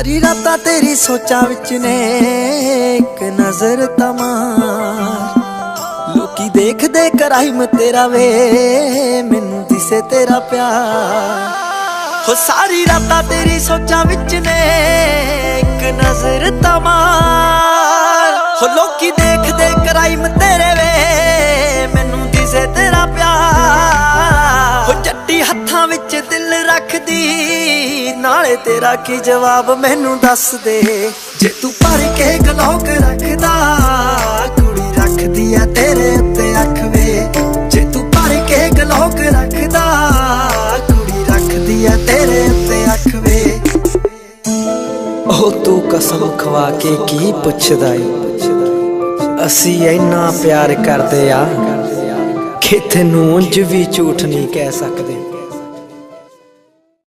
सारी रातां तेरी सोचां विच ने एक नजर तमार लोकी देख दे कराइम तेरा वे मैनू दिसे तेरा प्यार हो सारी रातां तेरी सोचां विच ने एक नजर तमार हो लोकी देख दे कराइम तेरे वे मैनू दिसे तेरा प्यार हो जट्टी हत्थां विच दिल रखदी नाले तेरा की जवाब मैनू दस दे जे तू भर के गलोक रखदा कुड़ी रखदी आ तेरे उत्ते अख वे जे तू भर के गलोक रखदा कुड़ी रखदी आ तेरे उत्ते अख वे ओ तू कसम खवा के की पुछदा ए असी इन्ना प्यार करदे आ कि तैनू उंज भी झूठ नहीं कह सकदे।